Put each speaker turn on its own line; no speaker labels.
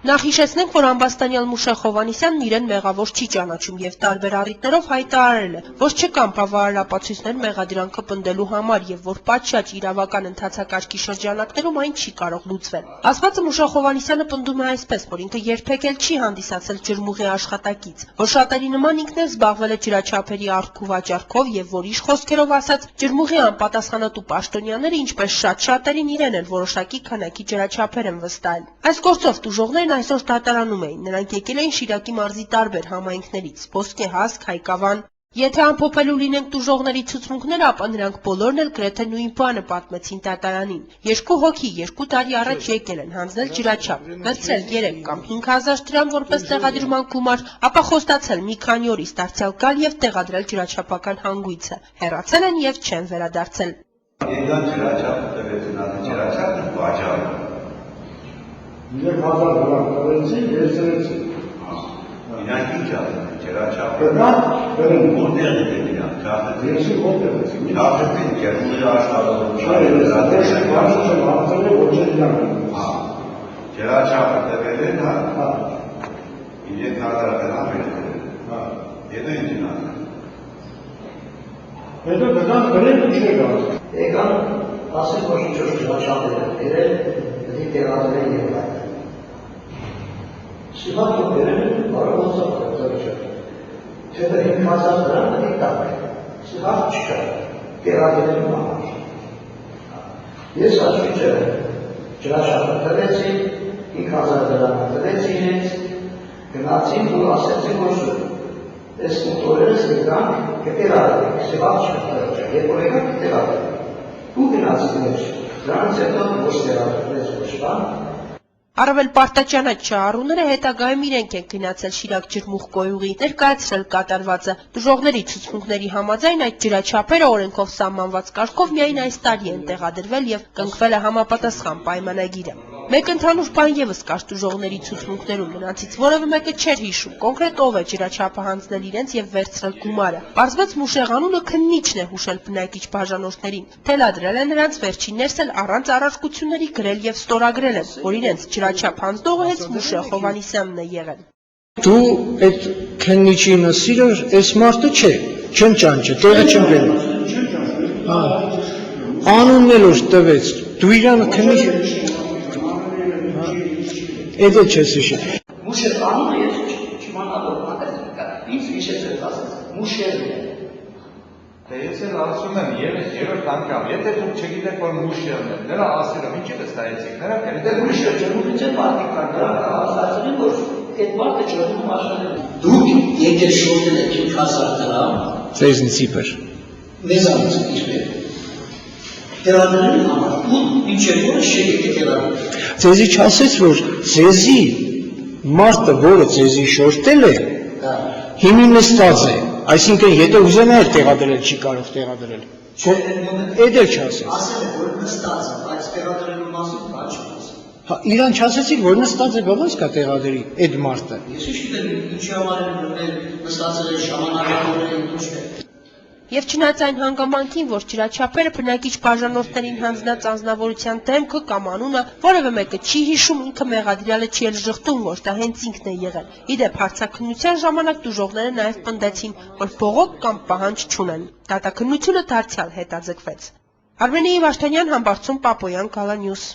Նախ հիշեցնենք, որ ամբաստանյալ Մուշեղ Հովհաննիսյանն իրեն մեղավոր չի ճանաչում եւ տարբեր առիթներով հայտարարել է, որ չկան բավարար ապացույցներ մեղադրանքը պնդելու համար եւ որ պատշաճ իրավական ընթացակարգի շրջանակներում այն չի կարող լուծվել։ Ասվածը Մուշեղ Հովհաննիսյանը պնդում է այսպես, որ ինքը երբեք էլ չի հանդիսացել ջրմուղի աշխատակից, որ շատերի նման ինքն էլ զբաղվել է ջրաչափերի առք ու վաճառքով եւ որ իր խոսքերով ասած ջրմուղի անպատասխանատու պաշտոնյաները ինչպես շատ շատերին իրեն էլ որոշակի քանակի ջրաչափեր են վստահել։ Այս գործով տուժողներն այսօր դատարանում էին, նրանք եկել էին Շիրակի մարզի տարբեր համայնքներից՝ Ոսկեհասք, Հայկավան։ Եթե ամփոփելու լինենք տուժողների ցուցմունքները, ապա նրանք բոլորն էլ գրեթե նույն բանը պատմեցին դատարանին։ 2 հոգի 2 տարի առաջ եկել են հանձնել ջրաչափ, վերցրել 3 կամ 5000 դրամ որպես տեղադրման գումար, ապա խոստացել մի քանի օրից դարձյալ գալ եւ տեղադրել ջրաչափական հանգույցը։ Հեռացել են եւ չեն վերադարձել։
Եկան ջրաչափը տվեցին, ջրաչափը վաճառում։
3000 դրամ տվեցին, վերցրեցին։
Իրանք ինչ ասեն, ջրաչափը
որտեղ
են իրանք, չափեցին։
Եսի որտեղ եցին։
Չափեցին, ջրմուղի աշխատողություն։ Ջրաչափը տվել են, 3000 դրամ վերցրել։ Հետո ինչ են ասել։
Հետո դրան գրել ու չէ գալ։
Եկան, ասել որ ինչ-որ ջրաչափեր են բերել, պետք է տեղադրել եւ այլն։ Շիվատը բերել բարոզով դրճը։ Չէ՞ 5000 դրամ պետք է տակ։ Շիվատ չկա։ Տեղադրելու համար։ Ես ասում եմ, ջրաչափը տվեցի, 5000 դրամ տվեցի ինձ, գնացին ու ասեցին որ այս մոտորերս եկանք կտեղադրենք, շիվատ չկա։ Երբ որ եկանք կտեղադրենք։ Ու գնացին ես։ Դրանից հետո ոչ տեղադրվեց ոչ բան։
Առավել պարտաճանաչ շահառուները հետագայում իրենք են գնացել Շիրակ ջրմուղ գոյուղի, ներկայացրել կատարվածը։ Տուժողների ցուցմունքների համաձայն այդ ջրաչափերը օրենքով սահմանված կարգով միայն այս տարի են տեղադրվել եւ կնքվել է համապատասխան պայմանագիրը։ Մեկ ընդհանուր բան եւս կար տուժողների ցուցմունքներում, նրանցից որևէ մեկը չէր հիշում կոնկրետ ով է ջրաչափը հանձնել իրենց եւ վերցրել գումարը։ Պարզվեց Մուշեղ անունը քննիչն է հուշել բնակիչ բաժանորդներին։ Թելադրել են նրանց վերջիններս էլ առանց առարկությունների գրել եւ ստորագրել են, որ իրենց ջրաչափ հանձնողը հենց Մուշեղ Հովհաննիսյանն է եղել։
Դու այդ քննիչինը սիրո այս մարդը չէ, չեմ ճանճը, տեղը չեմ գնում։ Անունն էլ որ տվեց, դու իրան քննիչ Էդը չես հիշել։
Մուշեղ անունը ես չիմանալով ակադեմիկա, ինձ հիշեցրեց ասեց, Մուշեղն է։
Դե ես էլ ասում եմ ևս երրորդ անգամ, եթե դուք չգիտեք որ Մուշեղն է, նրա ասելով ինչի վստահեցիք, նրա
Դե Մուշեղ ջրմուղից են մարդիկ կան, նրանք ասացին որ այդ մարդը ջրմուղ աշխատել է։
Դուք եկել շոյել եք 5000 դրամ,
Ձեզնից իբր։
մեզանից իբր։ Տեղադրելու համար, ու ինչեր որը շեկ է տեղադրել։
Ձեզի չասեց, որ ձեզի մարդը, որը ձեզի շորտել է, հիմի նստած է, այսինքն եթե ուզենա տեղադրել, չի կարող տեղադրել։ Էդ էլ չասեց։
Ասել է, որ նստած է, բայց տեղադրելու մասին բան չասել։
Իրան չասեցիք, որ նստած է, ոնց կա տեղադրի այդ մարդը։
Ես չգիտեմ, ինչի համար են նստածել են ժամանակավորել ինչ է։
Եվ չնայած այն հանգամանքին, որ ջրաչափերը բնակիչ բաժանորդներին հանձնած անձնավորության դեմքը կամ անունը որևէ մեկը չի հիշում, ինքը մեղադրյալը չի էլ ժխտում, որ դա հենց ինքն է եղել։ Իդեպ հարցաքննության ժամանակ տուժողները նաև պնդեցին, որ բողոք կամ պահանջ չունեն։ Դատաքննությունը դարձյալ հետաձգվեց։ Արմենի Վարդանյան, Համբարձում, Պապոյան, Գալանյուս։